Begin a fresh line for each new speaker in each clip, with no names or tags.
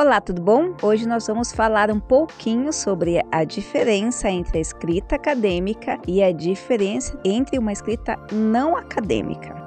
Olá, tudo bom? Hoje nós vamos falar um pouquinho sobre a diferença entre a escrita acadêmica e a diferença entre uma escrita não acadêmica.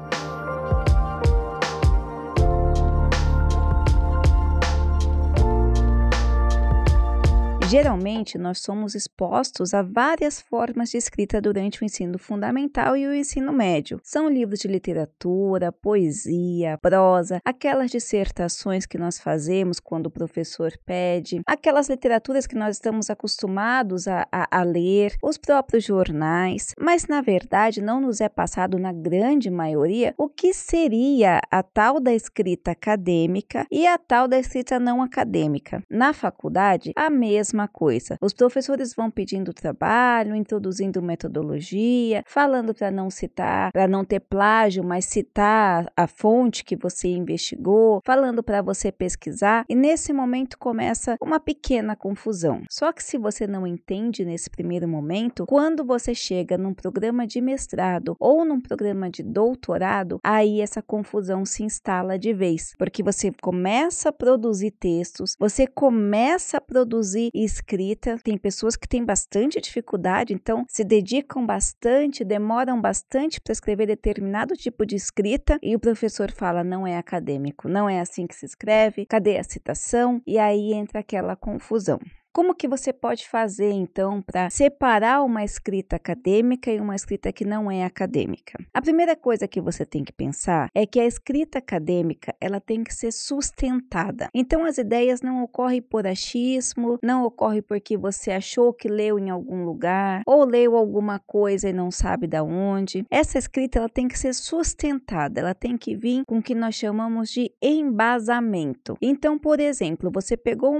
Geralmente, nós somos expostos a várias formas de escrita durante o ensino fundamental e o ensino médio. São livros de literatura, poesia, prosa, aquelas dissertações que nós fazemos quando o professor pede, aquelas literaturas que nós estamos acostumados a ler, os próprios jornais, mas na verdade não nos é passado na grande maioria o que seria a tal da escrita acadêmica e a tal da escrita não acadêmica. Na faculdade, a mesma coisa. Os professores vão pedindo trabalho, introduzindo metodologia, falando para não citar, para não ter plágio, mas citar a fonte que você investigou, falando para você pesquisar, e nesse momento começa uma pequena confusão. Só que se você não entende nesse primeiro momento, quando você chega num programa de mestrado ou num programa de doutorado, aí essa confusão se instala de vez, porque você começa a produzir textos, você começa a produzir escrita, tem pessoas que têm bastante dificuldade, então se dedicam bastante, demoram bastante para escrever determinado tipo de escrita e o professor fala, não é acadêmico, não é assim que se escreve, cadê a citação? E aí entra aquela confusão. Como que você pode fazer, então, para separar uma escrita acadêmica e uma escrita que não é acadêmica? A primeira coisa que você tem que pensar é que a escrita acadêmica, ela tem que ser sustentada. Então, as ideias não ocorrem por achismo, não ocorrem porque você achou que leu em algum lugar, ou leu alguma coisa e não sabe de onde. Essa escrita, ela tem que ser sustentada, ela tem que vir com o que nós chamamos de embasamento. Então, por exemplo, você pegou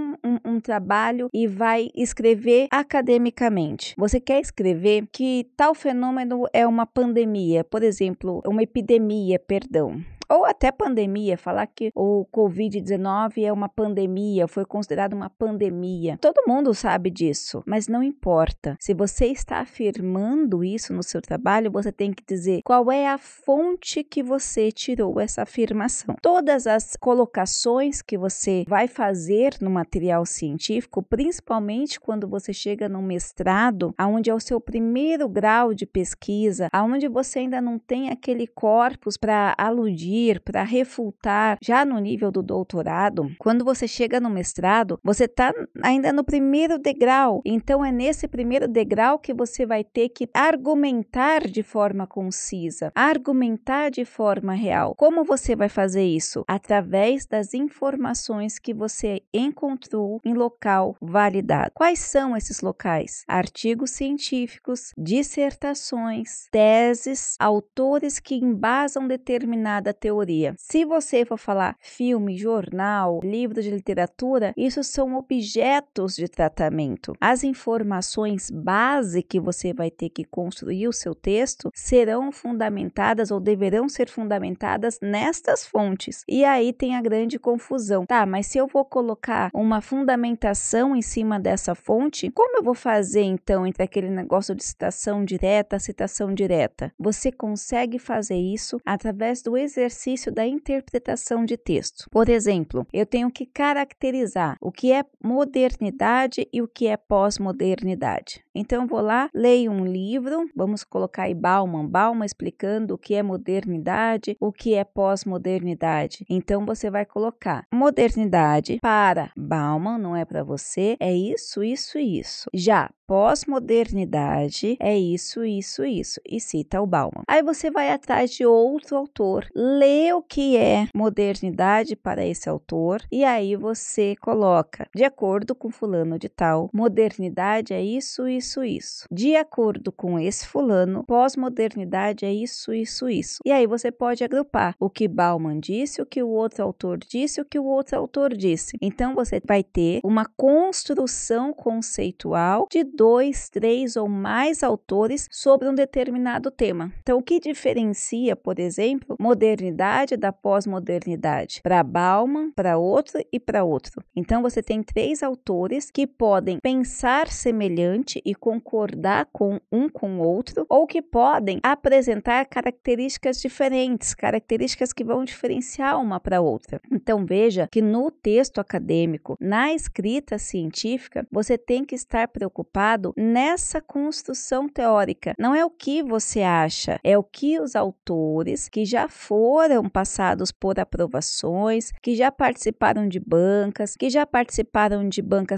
um trabalho e vai escrever academicamente. Você quer escrever que tal fenômeno é uma pandemia, por exemplo, uma epidemia, perdão. Ou até pandemia, falar que o Covid-19 é uma pandemia, foi considerado uma pandemia. Todo mundo sabe disso, mas não importa. Se você está afirmando isso no seu trabalho, você tem que dizer qual é a fonte que você tirou essa afirmação. Todas as colocações que você vai fazer no material científico, principalmente quando você chega no mestrado, onde é o seu primeiro grau de pesquisa, onde você ainda não tem aquele corpus para aludir, para refutar, já no nível do doutorado, quando você chega no mestrado, você está ainda no primeiro degrau, então é nesse primeiro degrau que você vai ter que argumentar de forma concisa, argumentar de forma real. Como você vai fazer isso? Através das informações que você encontrou em local validado. Quais são esses locais? Artigos científicos, dissertações, teses, autores que embasam determinada teoria. Se você for falar filme, jornal, livro de literatura, isso são objetos de tratamento. As informações base que você vai ter que construir o seu texto serão fundamentadas ou deverão ser fundamentadas nestas fontes. E aí tem a grande confusão. Tá, mas se eu vou colocar uma fundamentação em cima dessa fonte, como eu vou fazer então entre aquele negócio de citação direta, citação direta? Você consegue fazer isso através do exercício da interpretação de texto. Por exemplo, eu tenho que caracterizar o que é modernidade e o que é pós-modernidade. Então, eu vou lá, leio um livro, vamos colocar aí Bauman explicando o que é modernidade, o que é pós-modernidade. Então, você vai colocar modernidade para Bauman, não é para você, é isso, isso e isso. Já pós-modernidade é isso, isso, isso, e cita o Bauman. Aí você vai atrás de outro autor, lê o que é modernidade para esse autor, e aí você coloca, de acordo com fulano de tal, modernidade é isso, isso, isso. De acordo com esse fulano, pós-modernidade é isso, isso, isso. E aí você pode agrupar o que Bauman disse, o que o outro autor disse, o que o outro autor disse. Então você vai ter uma construção conceitual de 2, 3 ou mais autores sobre um determinado tema. Então, o que diferencia, por exemplo, modernidade modernidade da pós-modernidade, para Bauman, para outro e para outro. Então você tem 3 autores que podem pensar semelhante e concordar com o outro, ou que podem apresentar características diferentes, características que vão diferenciar uma para outra. Então veja que no texto acadêmico, na escrita científica, você tem que estar preocupado nessa construção teórica. Não é o que você acha, é o que os autores que já foram passados por aprovações, que já participaram de bancas,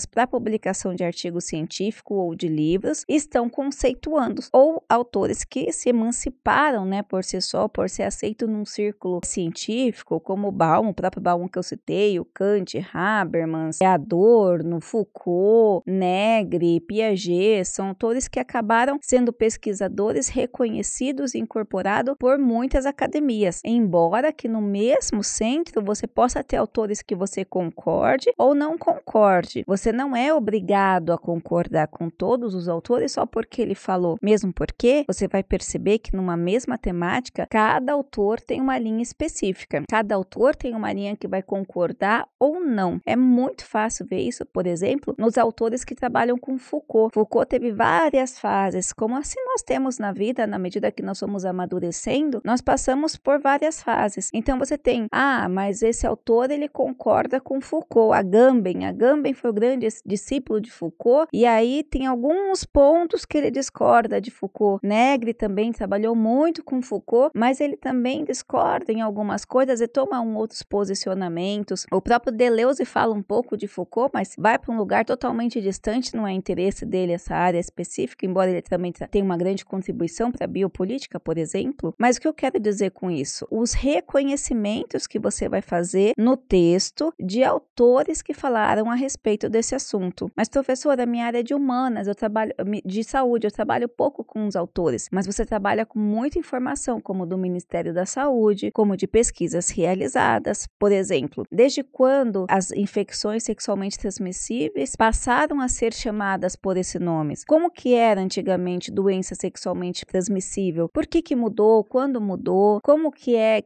para publicação de artigo científico ou de livros, estão conceituando, ou autores que se emanciparam, né, por si só, por ser aceito num círculo científico, como o próprio Bauman que eu citei, o Kant, Habermas, Adorno, Foucault, Negri, Piaget, são autores que acabaram sendo pesquisadores reconhecidos e incorporados por muitas academias, embora que no mesmo centro você possa ter autores que você concorde ou não concorde. Você não é obrigado a concordar com todos os autores só porque ele falou, mesmo porque você vai perceber que numa mesma temática, cada autor tem uma linha específica, cada autor tem uma linha que vai concordar ou não. É muito fácil ver isso, por exemplo, nos autores que trabalham com Foucault. Foucault teve várias fases, como assim nós temos na vida, na medida que nós somos amadurecendo, nós passamos por várias fases. Então você tem, mas esse autor ele concorda com Foucault, Agamben foi o grande discípulo de Foucault, e aí tem alguns pontos que ele discorda de Foucault. Negri também trabalhou muito com Foucault, mas ele também discorda em algumas coisas e toma outros posicionamentos. O próprio Deleuze fala um pouco de Foucault, mas vai para um lugar totalmente distante, não é interesse dele essa área específica, embora ele também tenha uma grande contribuição para a biopolítica, por exemplo. Mas o que eu quero dizer com isso? Os reconhecimentos que você vai fazer no texto de autores que falaram a respeito desse assunto. Mas, professora, minha área é de humanas, eu trabalho de saúde, eu trabalho pouco com os autores, mas você trabalha com muita informação, como do Ministério da Saúde, como de pesquisas realizadas. Por exemplo, desde quando as infecções sexualmente transmissíveis passaram a ser chamadas por esse nome? Como que era antigamente doença sexualmente transmissível? Por que mudou? Quando mudou? Como que é?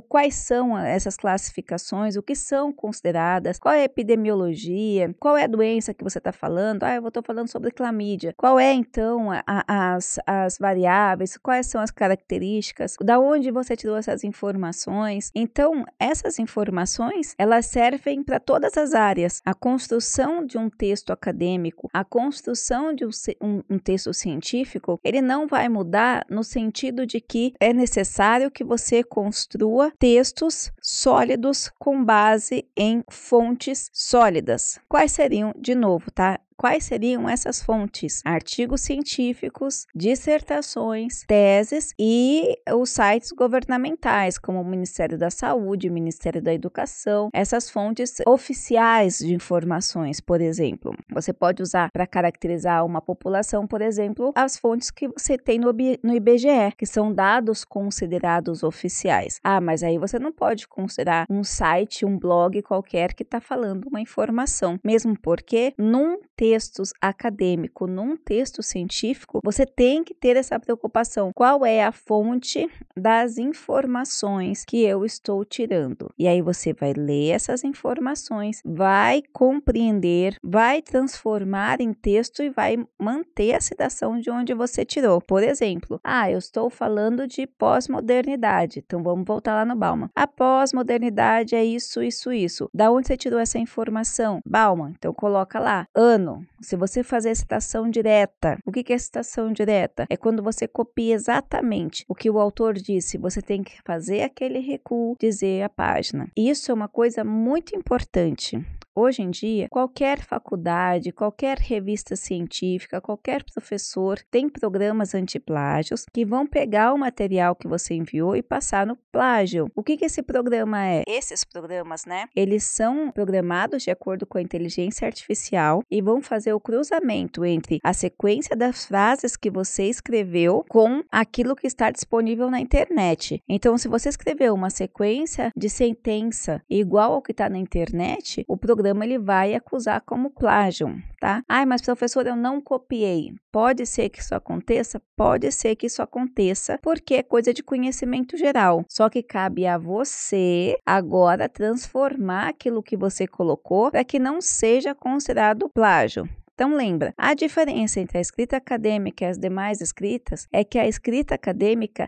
Quais são essas classificações? O que são consideradas? Qual é a epidemiologia? Qual é a doença que você está falando? Eu estou falando sobre clamídia. Qual é, então, as variáveis? Quais são as características? Da onde você tirou essas informações? Então, essas informações, elas servem para todas as áreas. A construção de um texto acadêmico, a construção de um texto científico, ele não vai mudar no sentido de que é necessário que você construa textos sólidos com base em fontes sólidas. Quais seriam, de novo, tá? Quais seriam essas fontes? Artigos científicos, dissertações, teses e os sites governamentais, como o Ministério da Saúde, o Ministério da Educação, essas fontes oficiais de informações, por exemplo. Você pode usar para caracterizar uma população, por exemplo, as fontes que você tem no IBGE, que são dados considerados oficiais. Mas aí você não pode considerar um site, um blog qualquer que está falando uma informação, mesmo porque num texto acadêmico, num texto científico, você tem que ter essa preocupação. Qual é a fonte das informações que eu estou tirando? E aí você vai ler essas informações, vai compreender, vai transformar em texto e vai manter a citação de onde você tirou. Por exemplo, eu estou falando de pós-modernidade, então vamos voltar lá no Bauman. A pós-modernidade é isso, isso, isso. Da onde você tirou essa informação? Bauman, então coloca lá, ano. Se você fazer citação direta, o que é citação direta? É quando você copia exatamente o que o autor disse, você tem que fazer aquele recuo, dizer a página. Isso é uma coisa muito importante. Hoje em dia, qualquer faculdade, qualquer revista científica, qualquer professor tem programas antiplágios que vão pegar o material que você enviou e passar no plágio. O que esse programa é? Esses programas, né? Eles são programados de acordo com a inteligência artificial e vão fazer o cruzamento entre a sequência das frases que você escreveu com aquilo que está disponível na internet. Então, se você escreveu uma sequência de sentença igual ao que está na internet, o programa ele vai acusar como plágio, tá? Ai, mas professor, eu não copiei. Pode ser que isso aconteça? Pode ser que isso aconteça, porque é coisa de conhecimento geral. Só que cabe a você agora transformar aquilo que você colocou para que não seja considerado plágio. Então lembra, a diferença entre a escrita acadêmica e as demais escritas é que a escrita acadêmica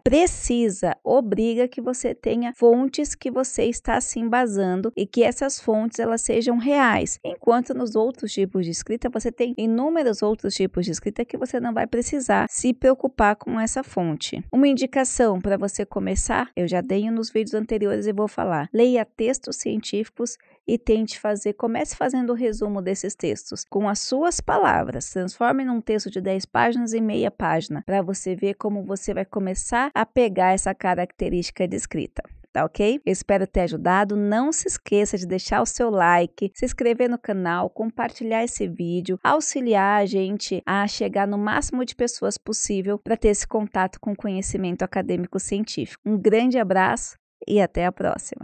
obriga que você tenha fontes que você está se embasando e que essas fontes elas sejam reais, enquanto nos outros tipos de escrita você tem inúmeros outros tipos de escrita que você não vai precisar se preocupar com essa fonte. Uma indicação para você começar, eu já dei nos vídeos anteriores e vou falar, leia textos científicos e comece fazendo o resumo desses textos com as suas palavras, transforme num texto de 10 páginas em meia página, para você ver como você vai começar a pegar essa característica de escrita. Tá ok? Eu espero ter ajudado. Não se esqueça de deixar o seu like, se inscrever no canal, compartilhar esse vídeo, auxiliar a gente a chegar no máximo de pessoas possível para ter esse contato com conhecimento acadêmico científico. Um grande abraço e até a próxima!